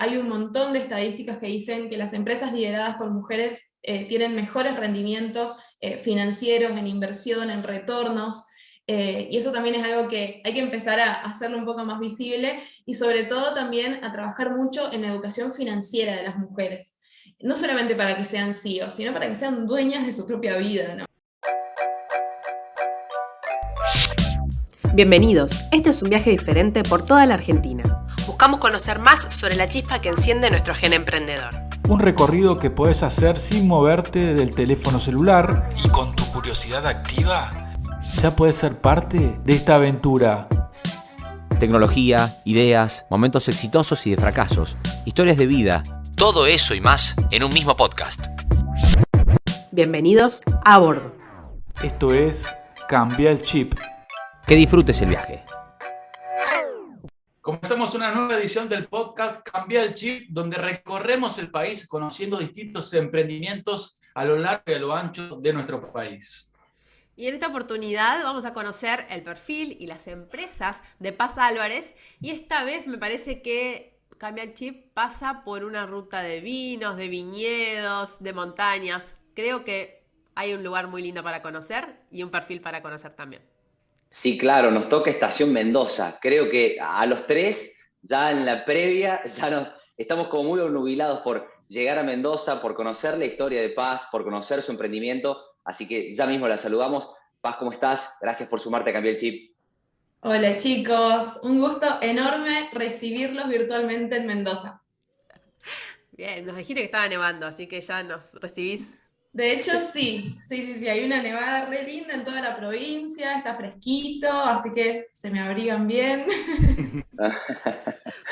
hay un montón de estadísticas que dicen que las empresas lideradas por mujeres tienen mejores rendimientos financieros, en inversión, en retornos, y eso también es algo que hay que empezar a hacerlo un poco más visible, y sobre todo también a trabajar mucho en la educación financiera de las mujeres. No solamente para que sean CEOs, sino para que sean dueñas de su propia vida, ¿no? Bienvenidos, este es un viaje diferente por toda la Argentina. Buscamos conocer más sobre la chispa que enciende nuestro gen emprendedor. Un recorrido que podés hacer sin moverte del teléfono celular y con tu curiosidad activa, ya podés ser parte de esta aventura. Tecnología, ideas, momentos exitosos y de fracasos, historias de vida, todo eso y más en un mismo podcast. Bienvenidos a bordo. Esto es Cambia el Chip. Que disfrutes el viaje. Comenzamos una nueva edición del podcast Cambia el Chip, donde recorremos el país conociendo distintos emprendimientos a lo largo y a lo ancho de nuestro país. Y en esta oportunidad vamos a conocer el perfil y las empresas de Paz Álvarez, y esta vez me parece que Cambia el Chip pasa por una ruta de vinos, de viñedos, de montañas. Creo que hay un lugar muy lindo para conocer y un perfil para conocer también. Sí, claro, nos toca Estación Mendoza. Creo que a los tres, ya en la previa, estamos como muy obnubilados por llegar a Mendoza, por conocer la historia de Paz, por conocer su emprendimiento. Así que ya mismo la saludamos. Paz, ¿cómo estás? Gracias por sumarte a Cambiar el Chip. Hola chicos, un gusto enorme recibirlos virtualmente en Mendoza. Bien, nos dijiste que estaba nevando, así que ya nos recibís. De hecho, sí, hay una nevada re linda en toda la provincia, está fresquito, así que se me abrigan bien.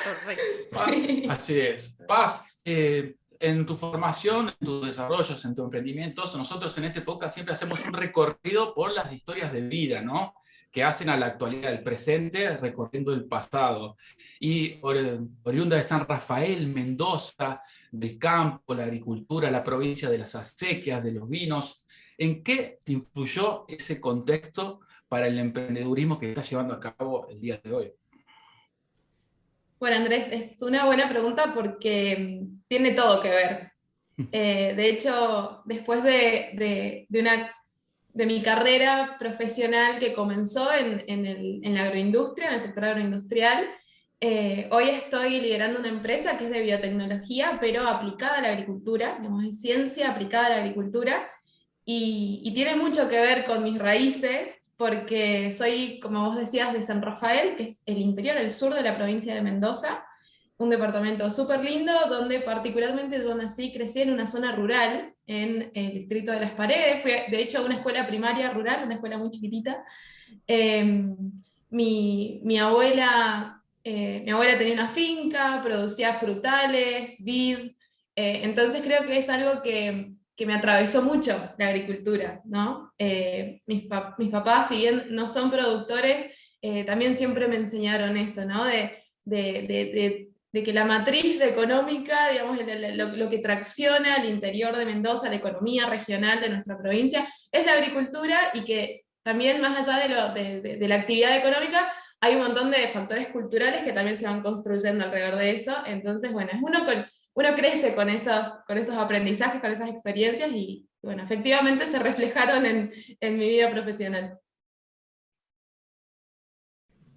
Correcto. Sí. Así es. Paz, en tu formación, en tus desarrollos, en tus emprendimientos, nosotros en este podcast siempre hacemos un recorrido por las historias de vida, ¿no?, que hacen a la actualidad, el presente, recorriendo el pasado. Y oriunda de San Rafael, Mendoza, del campo, la agricultura, la provincia de las acequias, de los vinos, ¿en qué te influyó ese contexto para el emprendedurismo que estás llevando a cabo el día de hoy? Bueno, Andrés, es una buena pregunta porque tiene todo que ver. De hecho, después de mi carrera profesional que comenzó en la agroindustria, en el sector agroindustrial, hoy estoy liderando una empresa que es de biotecnología, pero aplicada a la agricultura, digamos, es ciencia aplicada a la agricultura, y tiene mucho que ver con mis raíces, porque soy, como vos decías, de San Rafael, que es el interior, el sur de la provincia de Mendoza, un departamento súper lindo, donde particularmente yo nací y crecí en una zona rural, en el distrito de Las Paredes. Fui, de hecho, a una escuela primaria rural, una escuela muy chiquitita. Mi abuela tenía una finca, producía frutales, vid, entonces creo que es algo que me atravesó mucho la agricultura, ¿no? Mis papás, si bien no son productores, también siempre me enseñaron eso, ¿no? De que la matriz económica, digamos, lo que tracciona al interior de Mendoza, la economía regional de nuestra provincia, es la agricultura, y que también más allá de la actividad económica, hay un montón de factores culturales que también se van construyendo alrededor de eso. Entonces, bueno, uno crece con esos aprendizajes, con esas experiencias, y bueno, efectivamente se reflejaron en mi vida profesional.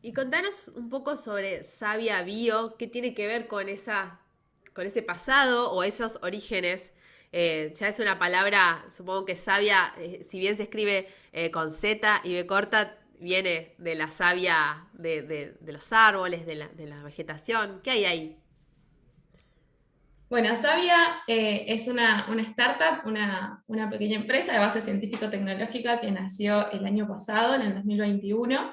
Y contanos un poco sobre Savia Bio, qué tiene que ver con ese pasado o esos orígenes. Ya es una palabra, supongo que savia, si bien se escribe con Z y B corta, viene de la savia de los árboles, de la vegetación. ¿Qué hay ahí? Bueno, Savia es una startup, una pequeña empresa de base científico-tecnológica que nació el año pasado, en el 2021.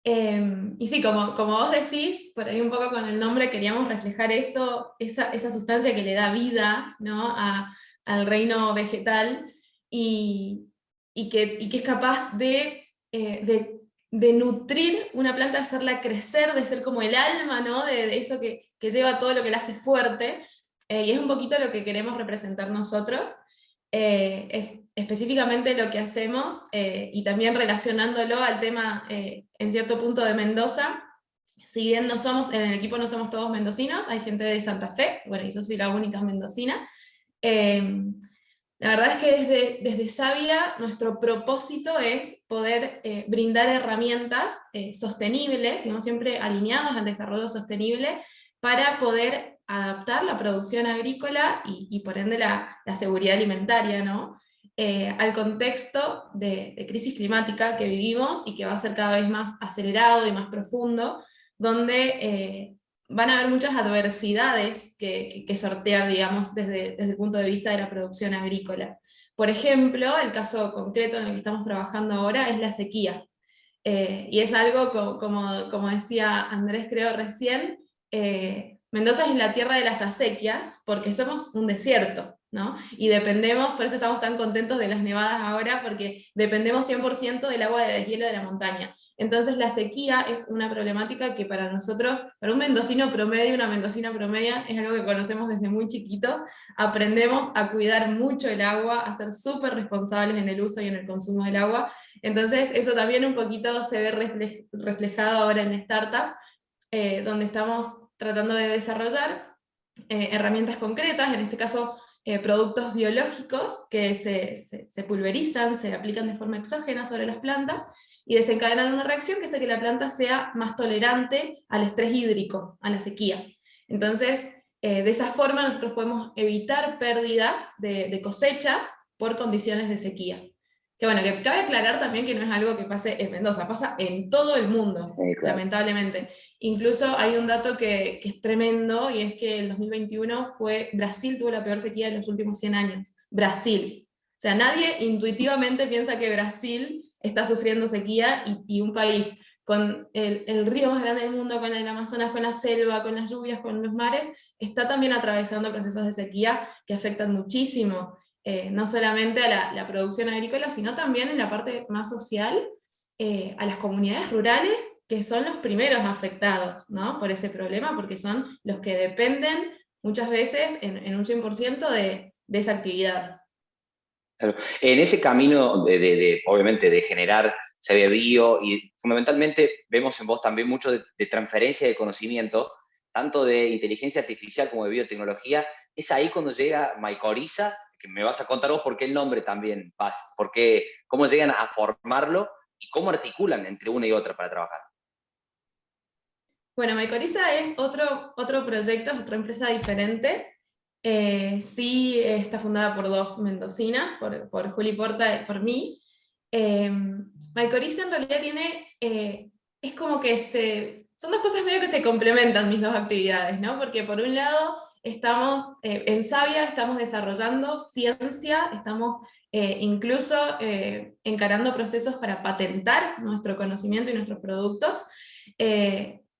Y sí, como vos decís, por ahí un poco con el nombre queríamos reflejar eso, esa sustancia que le da vida, ¿no?, al reino vegetal, y que es capaz de nutrir una planta, de hacerla crecer, de ser como el alma, ¿no?, de eso que lleva todo lo que la hace fuerte, y es un poquito lo que queremos representar nosotros. Específicamente lo que hacemos, y también relacionándolo al tema en cierto punto de Mendoza. si bien en el equipo no somos todos mendocinos, hay gente de Santa Fe, bueno, y yo soy la única mendocina. La verdad es que desde Savia nuestro propósito es poder brindar herramientas sostenibles, digamos, siempre alineadas al desarrollo sostenible, para poder adaptar la producción agrícola y por ende la seguridad alimentaria, ¿no? Al contexto de crisis climática que vivimos y que va a ser cada vez más acelerado y más profundo, donde van a haber muchas adversidades que sortear, digamos, desde el punto de vista de la producción agrícola. Por ejemplo, el caso concreto en el que estamos trabajando ahora es la sequía. Y es algo, como decía Andrés, creo recién, Mendoza es la tierra de las acequias, porque somos un desierto, ¿no? Y dependemos, por eso estamos tan contentos de las nevadas ahora, porque dependemos 100% del agua de deshielo de la montaña. Entonces la sequía es una problemática que para nosotros, para un mendocino promedio, una mendocina promedio, es algo que conocemos desde muy chiquitos. Aprendemos a cuidar mucho el agua, a ser súper responsables en el uso y en el consumo del agua. Entonces eso también un poquito se ve reflejado ahora en la startup, donde estamos tratando de desarrollar herramientas concretas, en este caso productos biológicos que se pulverizan, se aplican de forma exógena sobre las plantas, y desencadenan una reacción que hace que la planta sea más tolerante al estrés hídrico, a la sequía. Entonces, de esa forma nosotros podemos evitar pérdidas de cosechas por condiciones de sequía. Que bueno, que cabe aclarar también que no es algo que pase en Mendoza, pasa en todo el mundo, Sí, claro. lamentablemente. Incluso hay un dato que es tremendo, y es que el 2021 Brasil tuvo la peor sequía de los últimos 100 años. Brasil. O sea, nadie intuitivamente piensa que Brasil está sufriendo sequía, y un país con el río más grande del mundo, con el Amazonas, con la selva, con las lluvias, con los mares, está también atravesando procesos de sequía que afectan muchísimo, no solamente a la producción agrícola, sino también en la parte más social, a las comunidades rurales, que son los primeros afectados, ¿no? Por ese problema, porque son los que dependen muchas veces en un 100% de esa actividad. Claro. En ese camino obviamente, de generar Savia Bio, y fundamentalmente vemos en vos también mucho de transferencia de conocimiento, tanto de inteligencia artificial como de biotecnología. Es ahí cuando llega Mycorrhiza, que me vas a contar vos por qué el nombre también, Paz, cómo llegan a formarlo y cómo articulan entre una y otra para trabajar. Bueno, Mycorrhiza es otro proyecto, es otra empresa diferente. Sí, está fundada por dos mendocinas, por Juli Porta y por mí. Mycorrhiza en realidad es como que son dos cosas medio que se complementan, mis dos actividades, ¿no? Porque por un lado estamos, en Savia estamos desarrollando ciencia, estamos incluso encarando procesos para patentar nuestro conocimiento y nuestros productos,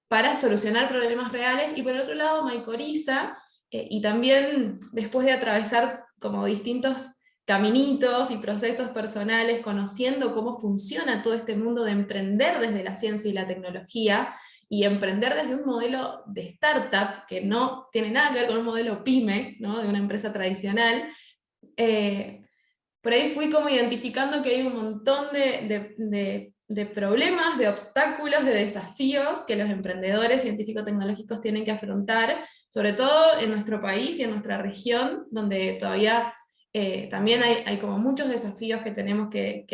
para solucionar problemas reales, y por el otro lado Mycorrhiza, y también después de atravesar como distintos caminitos y procesos personales, conociendo cómo funciona todo este mundo de emprender desde la ciencia y la tecnología, y emprender desde un modelo de startup que no tiene nada que ver con un modelo pyme, ¿no? De una empresa tradicional, por ahí fui como identificando que hay un montón de problemas, de obstáculos, de desafíos que los emprendedores científico-tecnológicos tienen que afrontar, sobre todo en nuestro país y en nuestra región, donde todavía también hay como muchos desafíos que tenemos que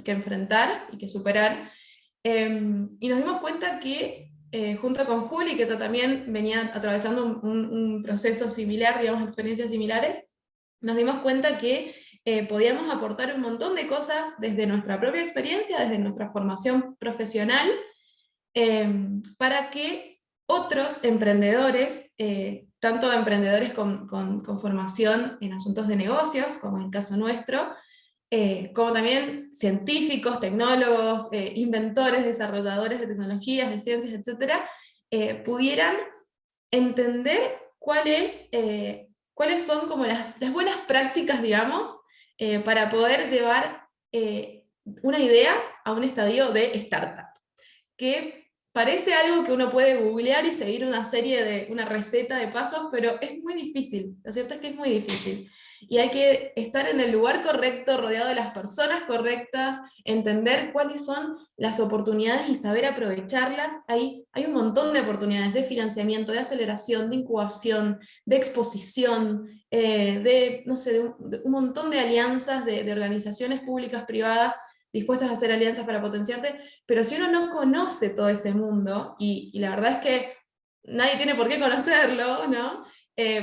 enfrentar y que superar. Y nos dimos cuenta que, junto con Juli, que ella también venía atravesando un proceso similar, digamos, experiencias similares, nos dimos cuenta que podíamos aportar un montón de cosas desde nuestra propia experiencia, desde nuestra formación profesional, para que otros emprendedores, tanto emprendedores con formación en asuntos de negocios, como en el caso nuestro, como también científicos, tecnólogos, inventores, desarrolladores de tecnologías, de ciencias, etcétera, pudieran entender cuáles son como las buenas prácticas, digamos, para poder llevar una idea a un estadio de startup, que parece algo que uno puede googlear y seguir una receta de pasos, pero es muy difícil, lo cierto es que es muy difícil. y hay que estar en el lugar correcto, rodeado de las personas correctas, entender cuáles son las oportunidades y saber aprovecharlas. Hay un montón de oportunidades de financiamiento, de aceleración, de incubación, de exposición, no sé, de un montón de alianzas de organizaciones públicas, privadas, dispuestas a hacer alianzas para potenciarte, pero si uno no conoce todo ese mundo, y la verdad es que nadie tiene por qué conocerlo, ¿no?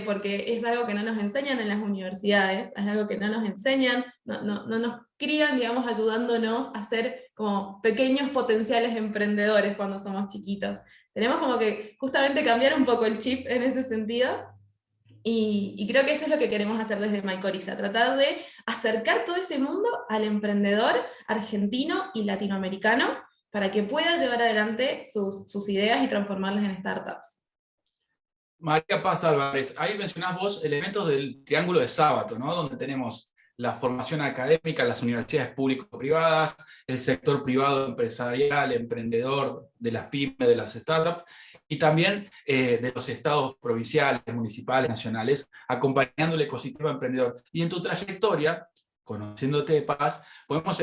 Porque es algo que no nos enseñan en las universidades, es algo que no nos enseñan, no nos crían, digamos, ayudándonos a ser como pequeños potenciales emprendedores cuando somos chiquitos. Tenemos como que justamente cambiar un poco el chip en ese sentido, y creo que eso es lo que queremos hacer desde Mycorrhiza, tratar de acercar todo ese mundo al emprendedor argentino y latinoamericano para que pueda llevar adelante sus ideas y transformarlas en startups. María Paz Álvarez, ahí mencionás vos elementos del triángulo de Sábato, ¿no? Donde tenemos la formación académica, las universidades público-privadas, el sector privado empresarial, emprendedor, de las pymes, de las startups, y también de los estados provinciales, municipales, nacionales, acompañando el ecosistema emprendedor. Y en tu trayectoria, conociéndote, Paz, podemos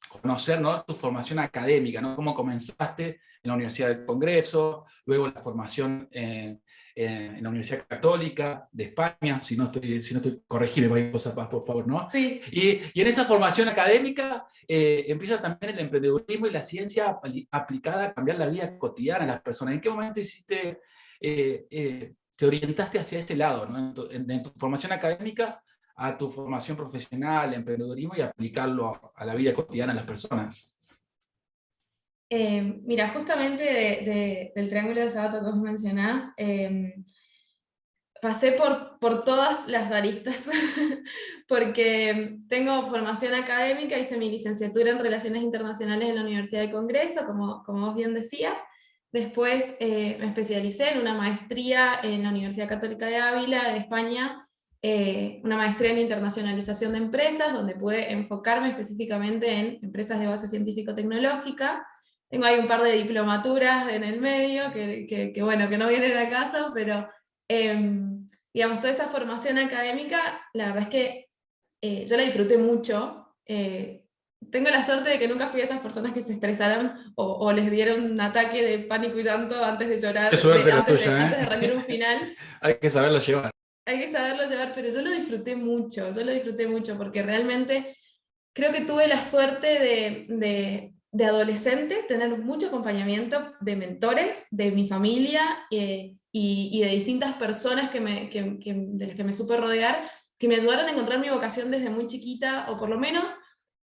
conocer, ¿no?, tu formación académica, ¿no? Cómo comenzaste en la Universidad del Congreso, luego la formación en la Universidad Católica de España, si no estoy corregime cualquier cosa, Paz, por favor, ¿no? Sí. Y en esa formación académica empieza también el emprendedurismo y la ciencia aplicada a cambiar la vida cotidiana de las personas. ¿En qué momento te orientaste hacia ese lado, ¿no? En tu formación académica a tu formación profesional, emprendedurismo, y aplicarlo a la vida cotidiana de las personas? Mira, justamente del triángulo de Sábato que vos mencionás, pasé por todas las aristas, porque tengo formación académica, hice mi licenciatura en Relaciones Internacionales en la Universidad de Congreso, como vos bien decías. Después me especialicé en una maestría en la Universidad Católica de Ávila, de España, una maestría en internacionalización de empresas, donde pude enfocarme específicamente en empresas de base científico-tecnológica. Tengo ahí un par de diplomaturas en el medio, bueno, que no vienen a caso, pero digamos, toda esa formación académica, la verdad es que yo la disfruté mucho. Tengo la suerte de que nunca fui de esas personas que se estresaron o les dieron un ataque de pánico y llanto antes de llorar, Qué suerte la antes tuya, antes de rendir un final. Hay que saberlo llevar. Hay que saberlo llevar, pero yo lo disfruté mucho, porque realmente creo que tuve la suerte de adolescente tener mucho acompañamiento de mentores, de mi familia, y de distintas personas de las que me supe rodear, que me ayudaron a encontrar mi vocación desde muy chiquita, o por lo menos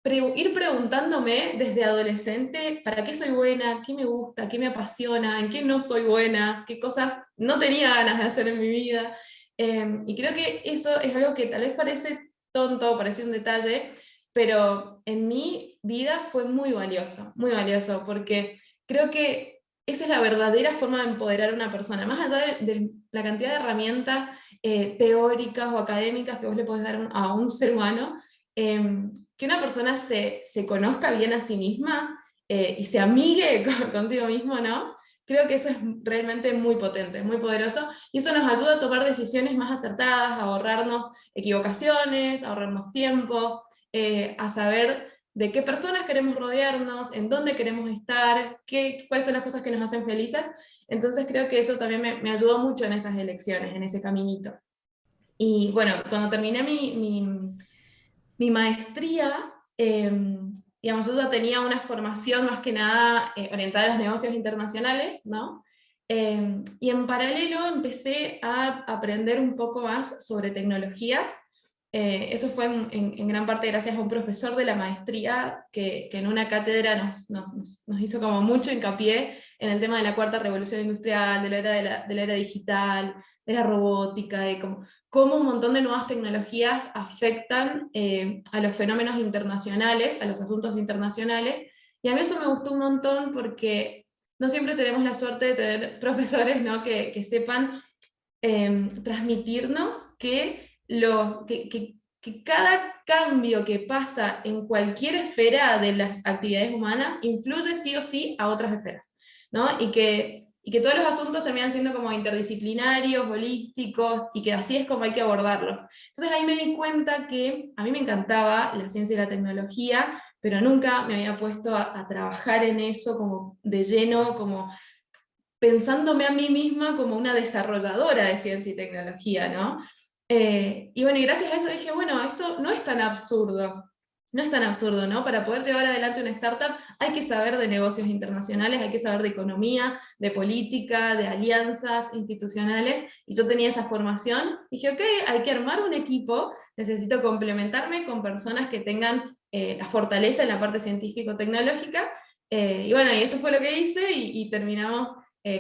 ir preguntándome desde adolescente para qué soy buena, qué me gusta, qué me apasiona, en qué no soy buena, qué cosas no tenía ganas de hacer en mi vida. Y creo que eso es algo que tal vez parece tonto, parece un detalle, pero en mi vida fue muy valioso, porque creo que esa es la verdadera forma de empoderar a una persona, más allá de la cantidad de herramientas teóricas o académicas que vos le podés dar a un ser humano. Que una persona se conozca bien a sí misma y se amigue consigo mismo, ¿no? Creo que eso es realmente muy potente, muy poderoso, y eso nos ayuda a tomar decisiones más acertadas, a ahorrarnos equivocaciones, a ahorrarnos tiempo, a saber de qué personas queremos rodearnos, en dónde queremos estar, cuáles son las cosas que nos hacen felices. Entonces creo que eso también me ayudó mucho en esas elecciones, en ese caminito. Y bueno, cuando terminé mi maestría, digamos, yo ya tenía una formación más que nada orientada a los negocios internacionales, ¿no? Y en paralelo empecé a aprender un poco más sobre tecnologías. Eso fue en gran parte gracias a un profesor de la maestría que en una cátedra nos hizo como mucho hincapié en el tema de la cuarta revolución industrial, de la era digital, de la robótica, de cómo un montón de nuevas tecnologías afectan a los fenómenos internacionales, a los asuntos internacionales. Y a mí eso me gustó un montón porque no siempre tenemos la suerte de tener profesores, ¿no?, que sepan transmitirnos que cada cambio que pasa en cualquier esfera de las actividades humanas influye sí o sí a otras esferas, ¿no? Y y que todos los asuntos terminan siendo como interdisciplinarios, holísticos, y que así es como hay que abordarlos. Entonces ahí me di cuenta que a mí me encantaba la ciencia y la tecnología, pero nunca me había puesto a trabajar en eso como de lleno, como pensándome a mí misma como una desarrolladora de ciencia y tecnología, ¿no? Y bueno, y gracias a eso dije, bueno, esto no es tan absurdo, no es tan absurdo, ¿no? Para poder llevar adelante una startup hay que saber de negocios internacionales, hay que saber de economía, de política, de alianzas institucionales, y yo tenía esa formación, dije, ok, hay que armar un equipo, necesito complementarme con personas que tengan la fortaleza en la parte científico-tecnológica, y bueno, y eso fue lo que hice, y terminamos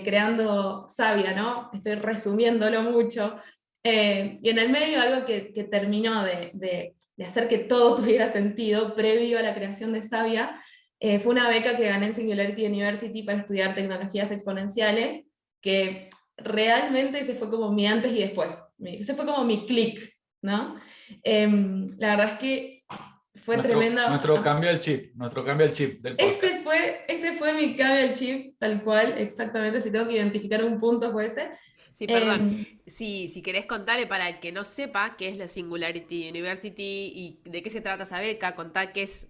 creando Savia, ¿no? Estoy resumiéndolo mucho. Y en el medio algo que terminó de hacer que todo tuviera sentido previo a la creación de Savia, fue una beca que gané en Singularity University para estudiar tecnologías exponenciales, que realmente ese fue como mi antes y después. Ese fue como mi click, ¿no? La verdad es que fue tremenda. Nuestro cambio el chip del podcast. Ese fue mi cambio del chip, tal cual, exactamente. Si tengo que identificar un punto, fue ese. Sí, perdón. Si querés contarle para el que no sepa qué es la Singularity University y de qué se trata esa beca, contá qué es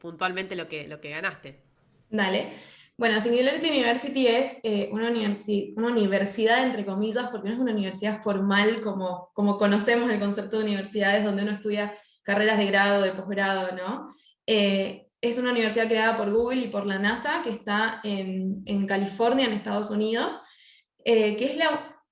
puntualmente lo que ganaste. Dale. Bueno, Singularity University es una universidad, entre comillas, porque no es una universidad formal como conocemos el concepto de universidades donde uno estudia carreras de grado, de posgrado, ¿no? Es una universidad creada por Google y por la NASA, que está en California, en Estados Unidos, que es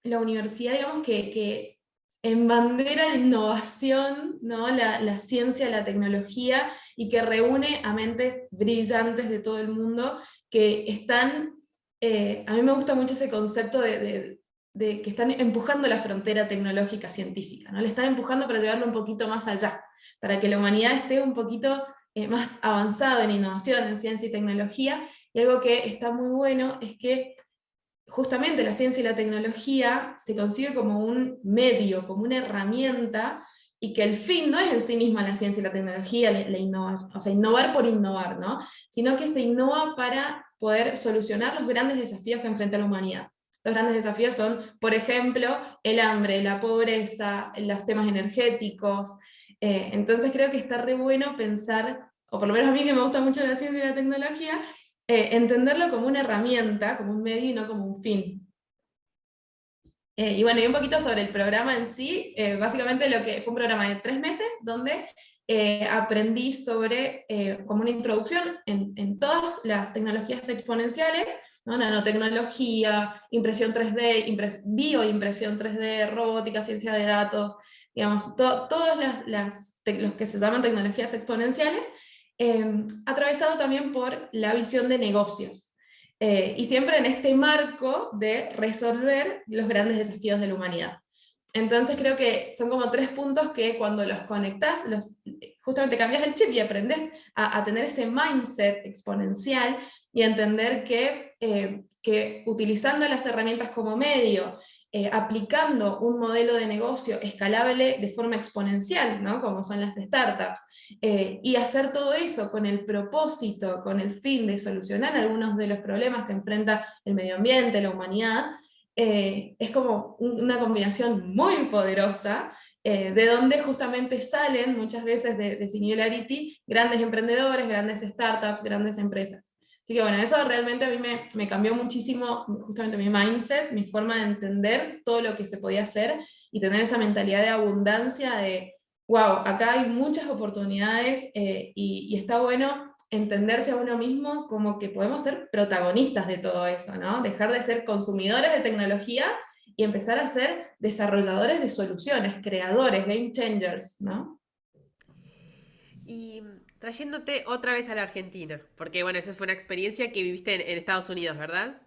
la universidad, digamos, que embandera la innovación, ¿no? La ciencia, la tecnología, y que reúne a mentes brillantes de todo el mundo que están, a mí me gusta mucho ese concepto de que están empujando la frontera tecnológica científica, ¿no? Le están empujando para llevarlo un poquito más allá, para que la humanidad esté un poquito más avanzado en innovación, en ciencia y tecnología, y algo que está muy bueno es que justamente la ciencia y la tecnología se concibe como un medio, como una herramienta, y que el fin no es en sí misma la ciencia y la tecnología, la innovar, o sea, innovar por innovar, ¿no? Sino que se innova para poder solucionar los grandes desafíos que enfrenta la humanidad. Los grandes desafíos son, por ejemplo, el hambre, la pobreza, los temas energéticos. Entonces creo que está re bueno pensar, o por lo menos a mí que me gusta mucho la ciencia y la tecnología, entenderlo como una herramienta, como un medio y no como un fin. Y bueno, y un poquito sobre el programa en sí, básicamente lo que fue un programa de 3 meses donde aprendí sobre, como una introducción en todas las tecnologías exponenciales, ¿no? Nanotecnología, impresión 3D, bioimpresión 3D, robótica, ciencia de datos, digamos, todos los que se llaman tecnologías exponenciales, atravesado también por la visión de negocios. Y siempre en este marco de resolver los grandes desafíos de la humanidad. Entonces creo que son como 3 puntos que cuando los conectás, justamente cambias el chip y aprendes a tener ese mindset exponencial y a entender que utilizando las herramientas como medio, aplicando un modelo de negocio escalable de forma exponencial, ¿no? Como son las startups, y hacer todo eso con el propósito, con el fin de solucionar algunos de los problemas que enfrenta el medio ambiente, la humanidad, es como una combinación muy poderosa, de donde justamente salen muchas veces de Singularity grandes emprendedores, grandes startups, grandes empresas. Así que bueno, eso realmente a mí me cambió muchísimo justamente mi mindset, mi forma de entender todo lo que se podía hacer y tener esa mentalidad de abundancia de, wow, acá hay muchas oportunidades, y está bueno entenderse a uno mismo como que podemos ser protagonistas de todo eso, ¿no? Dejar de ser consumidores de tecnología y empezar a ser desarrolladores de soluciones, creadores, game changers, ¿no? Y trayéndote otra vez a la Argentina, porque bueno, esa fue una experiencia que viviste en Estados Unidos, ¿verdad?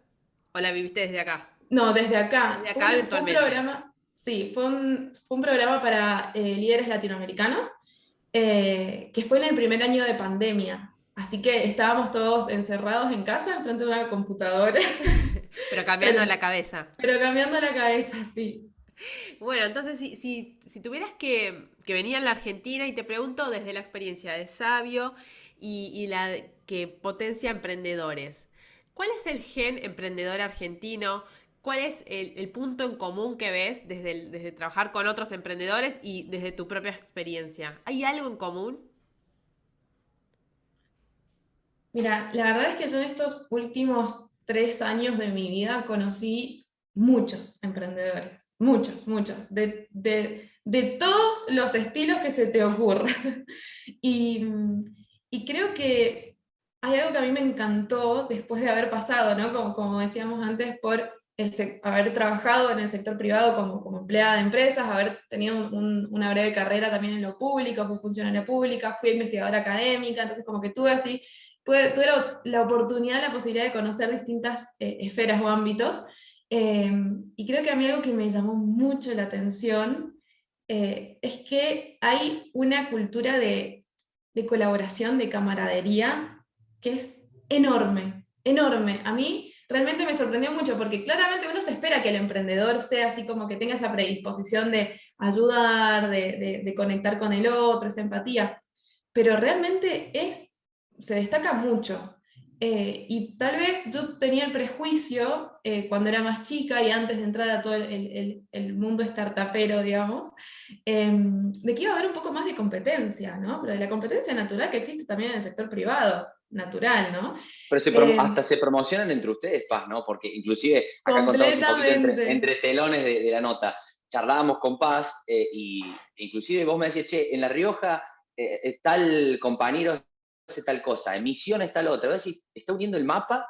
¿O la viviste desde acá? No, desde acá. Desde Fue, acá fue un virtualmente. programa, sí, fue un programa para líderes latinoamericanos, que fue en el primer año de pandemia. Así que estábamos todos encerrados en casa, enfrente de una computadora, Pero cambiando pero, la cabeza. pero cambiando la cabeza, sí. Bueno, entonces si tuvieras que venir a la Argentina y te pregunto desde la experiencia de Sabio y la que potencia emprendedores, ¿Cuál es el gen emprendedor argentino? ¿Cuál es el punto en común que ves desde trabajar con otros emprendedores y desde tu propia experiencia? ¿Hay algo en común? Mira, la verdad es que yo en estos últimos 3 años de mi vida conocí muchos emprendedores, muchos, muchos, de todos los estilos que se te ocurran. Y, y creo que hay algo que a mí me encantó después de haber pasado, ¿no? Como decíamos antes, por haber trabajado en el sector privado como empleada de empresas, haber tenido una breve carrera también en lo público, fui funcionaria pública, fui investigadora académica, entonces como que tuve así tuve la oportunidad, la posibilidad de conocer distintas esferas o ámbitos, y creo que a mí algo que me llamó mucho la atención es que hay una cultura de colaboración, de camaradería, que es enorme, enorme. A mí realmente me sorprendió mucho, porque claramente uno se espera que el emprendedor sea así como que tenga esa predisposición de ayudar, de conectar con el otro, esa empatía, pero realmente se destaca mucho. Y tal vez yo tenía el prejuicio cuando era más chica y antes de entrar a todo el mundo startupero, digamos, de que iba a haber un poco más de competencia, ¿no? Pero de la competencia natural que existe también en el sector privado, natural, ¿no? Pero hasta se promocionan entre ustedes, Paz, ¿no? Porque inclusive, acá contamos un poquito Completamente. entre telones de la nota, charlábamos con Paz y inclusive vos me decías, che, en La Rioja tal compañero hace tal cosa, en Misiones tal otra. Vos decís, está uniendo el mapa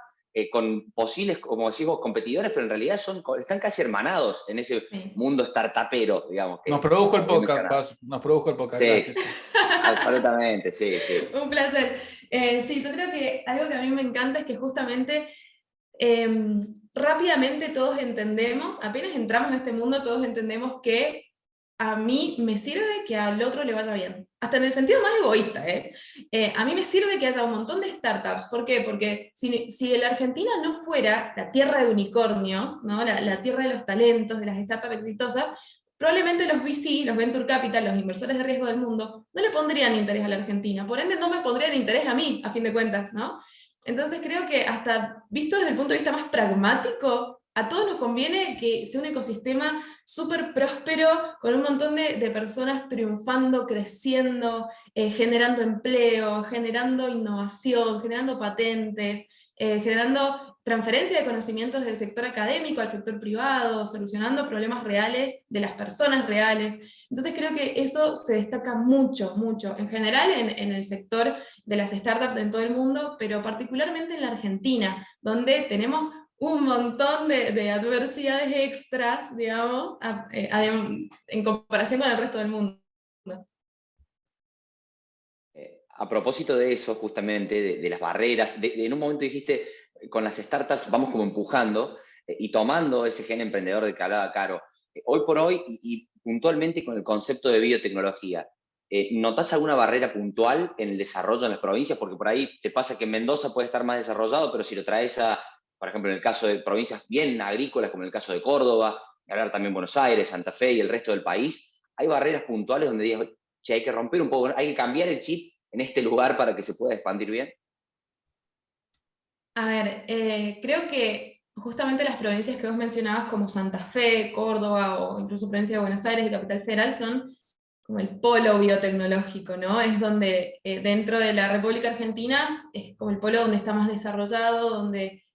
con posibles, como decís vos, competidores, pero en realidad están casi hermanados en ese Sí. mundo startupero, digamos, Nos produjo el que podcast, mencionaba. Paz, nos produjo el podcast, Sí, gracias. Sí. absolutamente, sí, sí. Un placer. Sí, yo creo que algo que a mí me encanta es que justamente rápidamente todos entendemos, apenas entramos a este mundo, todos entendemos que a mí me sirve que al otro le vaya bien. Hasta en el sentido más egoísta, ¿eh? A mí me sirve que haya un montón de startups. ¿Por qué? Porque si la Argentina no fuera la tierra de unicornios, ¿no? La tierra de los talentos, de las startups exitosas, probablemente los VC, los Venture Capital, los inversores de riesgo del mundo, no le pondrían interés a la Argentina. Por ende, no me pondrían interés a mí, a fin de cuentas, ¿no? Entonces creo que hasta visto desde el punto de vista más pragmático, a todos nos conviene que sea un ecosistema súper próspero, con un montón de personas triunfando, creciendo, generando empleo, generando innovación, generando patentes, generando transferencia de conocimientos del sector académico al sector privado, solucionando problemas reales de las personas reales. Entonces creo que eso se destaca mucho, mucho, en general en el sector de las startups en todo el mundo, pero particularmente en la Argentina, donde tenemos un montón de adversidades extras, digamos, en comparación con el resto del mundo. A propósito de eso, justamente, de las barreras, en un momento dijiste, con las startups vamos como empujando y tomando ese gen emprendedor del que hablaba Caro. Hoy por hoy, y puntualmente con el concepto de biotecnología, ¿notás alguna barrera puntual en el desarrollo en las provincias? Porque por ahí te pasa que en Mendoza puede estar más desarrollado, pero si lo traes por ejemplo, en el caso de provincias bien agrícolas, como en el caso de Córdoba, y hablar también Buenos Aires, Santa Fe y el resto del país, hay barreras puntuales donde digas, che, hay que romper un poco, hay que cambiar el chip en este lugar para que se pueda expandir bien. A ver, creo que justamente las provincias que vos mencionabas como Santa Fe, Córdoba o incluso provincia de Buenos Aires y Capital Federal son como el polo biotecnológico, ¿no? Es donde dentro de la República Argentina es como el polo donde está más desarrollado, donde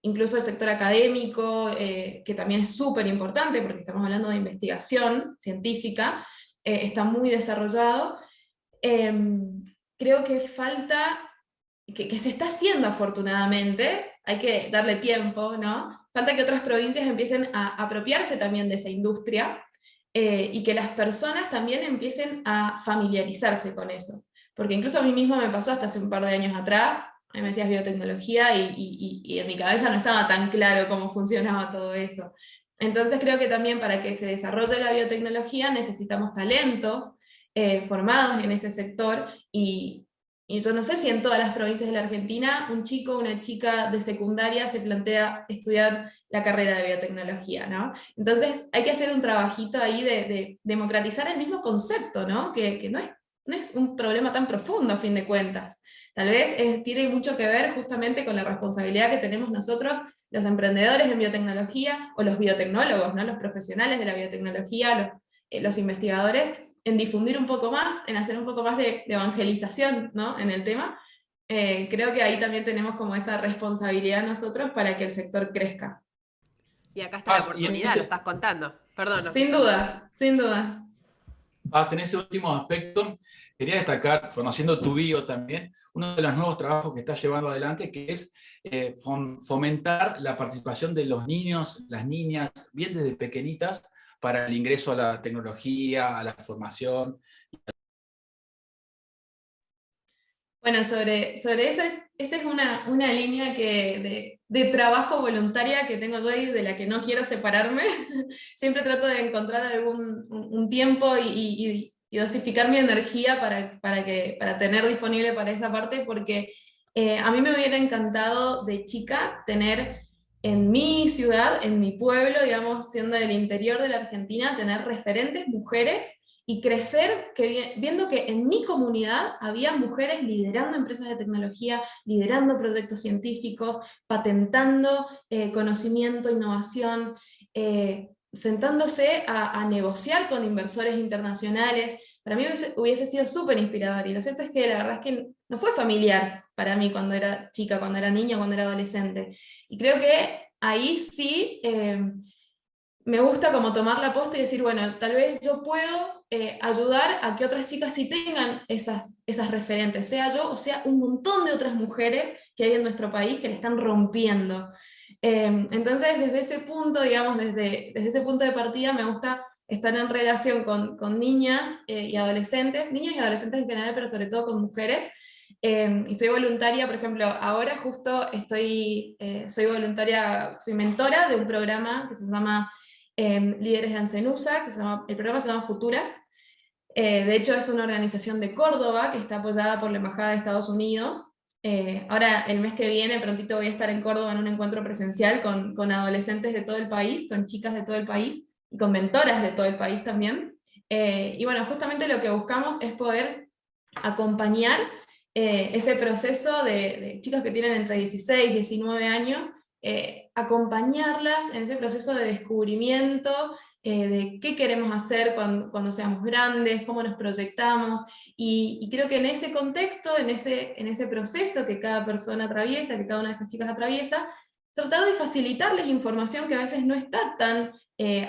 incluso el sector académico, que también es súper importante porque estamos hablando de investigación científica, está muy desarrollado. Creo que falta que se está haciendo afortunadamente, hay que darle tiempo, ¿no? Falta que otras provincias empiecen a apropiarse también de esa industria y que las personas también empiecen a familiarizarse con eso. Porque incluso a mí mismo me pasó hasta hace un par de años atrás, a mí me decías biotecnología y en mi cabeza no estaba tan claro cómo funcionaba todo eso. Entonces creo que también para que se desarrolle la biotecnología necesitamos talentos formados en ese sector y yo no sé si en todas las provincias de la Argentina un chico o una chica de secundaria se plantea estudiar la carrera de biotecnología, ¿no? Entonces hay que hacer un trabajito ahí de democratizar el mismo concepto, ¿no? Que no es un problema tan profundo a fin de cuentas. Tal vez tiene mucho que ver justamente con la responsabilidad que tenemos nosotros, los emprendedores en biotecnología, o los biotecnólogos, ¿no? Los profesionales de la biotecnología, los investigadores, en difundir un poco más, en hacer un poco más de evangelización, ¿no? En el tema. Creo que ahí también tenemos como esa responsabilidad nosotros para que el sector crezca. Y acá está la Y en oportunidad, lo ese, estás contando. Perdón, Sin Ofelia. dudas, sin dudas. en ese último aspecto, quería destacar, conociendo tu bio también, uno de los nuevos trabajos que estás llevando adelante, que es fomentar la participación de los niños, las niñas, bien desde pequeñitas, para el ingreso a la tecnología, a la formación. Bueno, sobre eso, esa es una línea de trabajo voluntaria que tengo yo y de la que no quiero separarme. Siempre trato de encontrar un tiempo y dosificar mi energía para tener disponible para esa parte, porque a mí me hubiera encantado de chica tener en mi ciudad, en mi pueblo, digamos, siendo del interior de la Argentina, tener referentes mujeres y crecer viendo que en mi comunidad había mujeres liderando empresas de tecnología, liderando proyectos científicos, patentando conocimiento, innovación, sentándose a negociar con inversores internacionales. Para mí hubiese sido súper inspirador, y lo cierto es que la verdad es que no fue familiar para mí cuando era chica, cuando era niña, cuando era adolescente. Y creo que ahí sí me gusta como tomar la posta y decir, bueno, tal vez yo puedo ayudar a que otras chicas sí tengan esas referentes, sea yo o sea un montón de otras mujeres que hay en nuestro país que le están rompiendo. Entonces, desde ese punto, digamos, desde ese punto de partida, me gusta estar en relación con niñas y adolescentes, niñas y adolescentes en general, pero sobre todo con mujeres. Y soy voluntaria, por ejemplo, ahora justo soy voluntaria, soy mentora de un programa que se llama Líderes de Ancenusa, el programa se llama Futuras. De hecho, es una organización de Córdoba que está apoyada por la Embajada de Estados Unidos. Ahora, el mes que viene, prontito voy a estar en Córdoba en un encuentro presencial con adolescentes de todo el país, con chicas de todo el país y con mentoras de todo el país también. Y bueno, justamente lo que buscamos es poder acompañar ese proceso de chicas que tienen entre 16 y 19 años, acompañarlas en ese proceso de descubrimiento, de qué queremos hacer cuando seamos grandes, cómo nos proyectamos, y creo que en ese contexto, en ese proceso que cada persona atraviesa, que cada una de esas chicas atraviesa, tratar de facilitarles información que a veces no está tan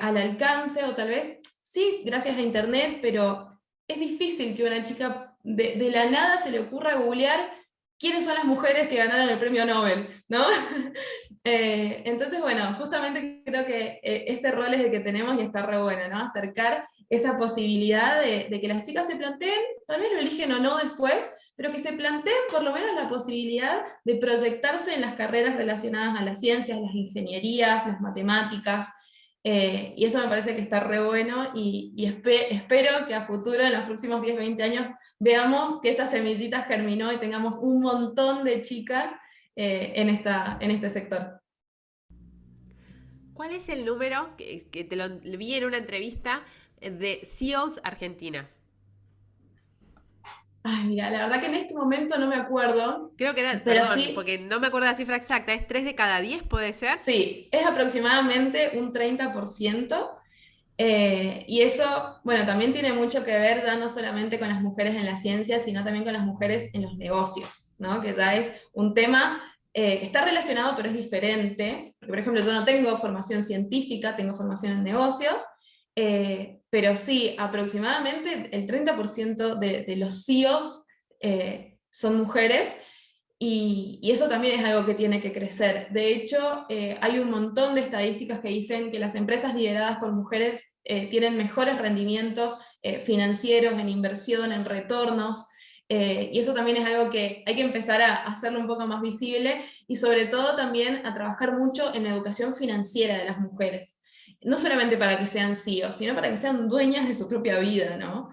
al alcance, o tal vez sí, gracias a internet, pero es difícil que una chica de la nada se le ocurra googlear quiénes son las mujeres que ganaron el premio Nobel, ¿no? Entonces, bueno, justamente creo que ese rol es el que tenemos y está re bueno, ¿no? Acercar esa posibilidad de que las chicas se planteen, también lo eligen o no después, pero que se planteen por lo menos la posibilidad de proyectarse en las carreras relacionadas a las ciencias, las ingenierías, las matemáticas, y eso me parece que está re bueno, y espero que a futuro, en los próximos 10, 20 años, veamos que esa semillita germinó y tengamos un montón de chicas en este sector. ¿Cuál es el número que te lo vi en una entrevista de CEOs argentinas? Ay, mira, la verdad que en este momento no me acuerdo, Creo que era, pero perdón, sí, porque no me acuerdo la cifra exacta, ¿es 3 de cada 10 puede ser? sí, es aproximadamente un 30%. Y eso, bueno, también tiene mucho que ver ya no solamente con las mujeres en la ciencia, sino también con las mujeres en los negocios, ¿no? Que ya es un tema que está relacionado, pero es diferente. Porque, por ejemplo, yo no tengo formación científica, tengo formación en negocios, pero sí, aproximadamente el 30% de los CEOs son mujeres. Y eso también es algo que tiene que crecer. De hecho, hay un montón de estadísticas que dicen que las empresas lideradas por mujeres tienen mejores rendimientos financieros, en inversión, en retornos, y eso también es algo que hay que empezar a hacerlo un poco más visible, y sobre todo también a trabajar mucho en la educación financiera de las mujeres. No solamente para que sean CEOs, sino para que sean dueñas de su propia vida, ¿no?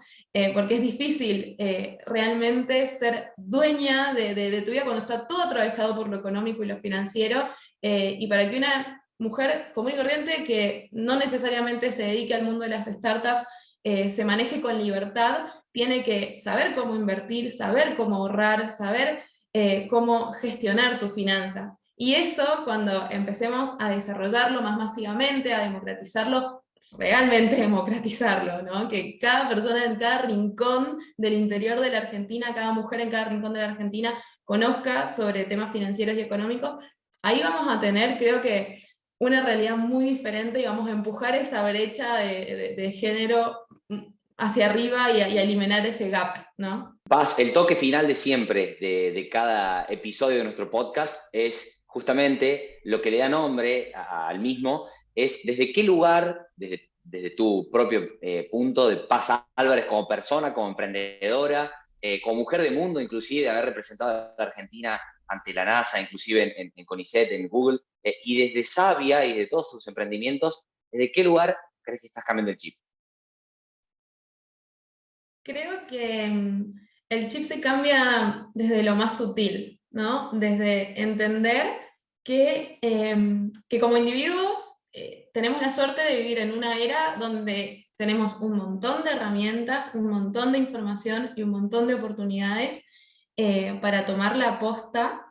Porque es difícil realmente ser dueña de tu vida cuando está todo atravesado por lo económico y lo financiero, y para que una mujer común y corriente que no necesariamente se dedique al mundo de las startups se maneje con libertad, tiene que saber cómo invertir, saber cómo ahorrar, saber cómo gestionar sus finanzas. Y eso, cuando empecemos a desarrollarlo más masivamente, a democratizarlo, realmente democratizarlo, ¿no? Que cada persona en cada rincón del interior de la Argentina, cada mujer en cada rincón de la Argentina conozca sobre temas financieros y económicos, ahí vamos a tener, creo que, una realidad muy diferente y vamos a empujar esa brecha de género hacia arriba y a eliminar ese gap, ¿no? Paz, el toque final de siempre de cada episodio de nuestro podcast es justamente lo que le da nombre al mismo, es desde qué lugar, desde tu propio punto de Paz Álvarez como persona, como emprendedora, como mujer de mundo, inclusive de haber representado a la Argentina ante la NASA, inclusive en CONICET, en Google, y desde Sabia y de todos tus emprendimientos, ¿desde qué lugar crees que estás cambiando el chip? Creo que el chip se cambia desde lo más sutil, ¿no? Desde entender que como individuos tenemos la suerte de vivir en una era donde tenemos un montón de herramientas, un montón de información y un montón de oportunidades para tomar la posta,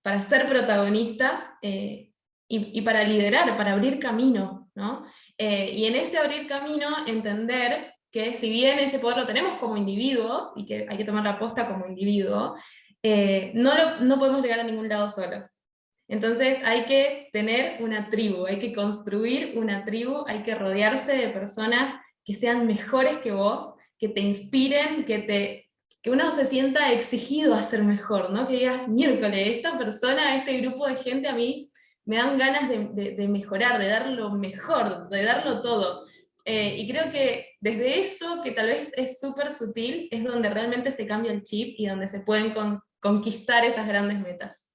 para ser protagonistas y para liderar, para abrir camino, ¿no? Y en ese abrir camino entender que si bien ese poder lo tenemos como individuos, y que hay que tomar la posta como individuo, no podemos llegar a ningún lado solos. Entonces hay que tener una tribu, hay que construir una tribu, hay que rodearse de personas que sean mejores que vos, que te inspiren, que uno se sienta exigido a ser mejor, ¿no? Que digas, miércoles, esta persona, este grupo de gente a mí me dan ganas de mejorar, de dar lo mejor, de darlo todo. Y creo que desde eso, que tal vez es súper sutil, es donde realmente se cambia el chip y donde se pueden conquistar esas grandes metas.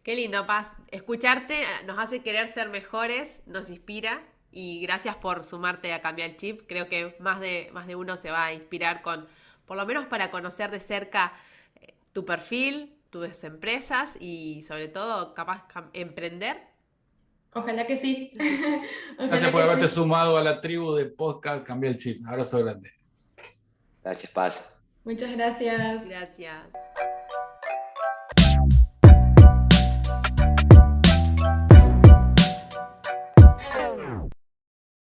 Qué lindo, Paz. Escucharte nos hace querer ser mejores, nos inspira y gracias por sumarte a Cambiar el Chip. Creo que más de uno se va a inspirar con, por lo menos para conocer de cerca tu perfil, tus empresas y sobre todo capaz emprender. Ojalá que sí. Gracias Ojalá por que haberte sí. sumado a la tribu de podcast Cambia el Chip. Abrazo grande. Gracias, Paz. Muchas gracias. Gracias.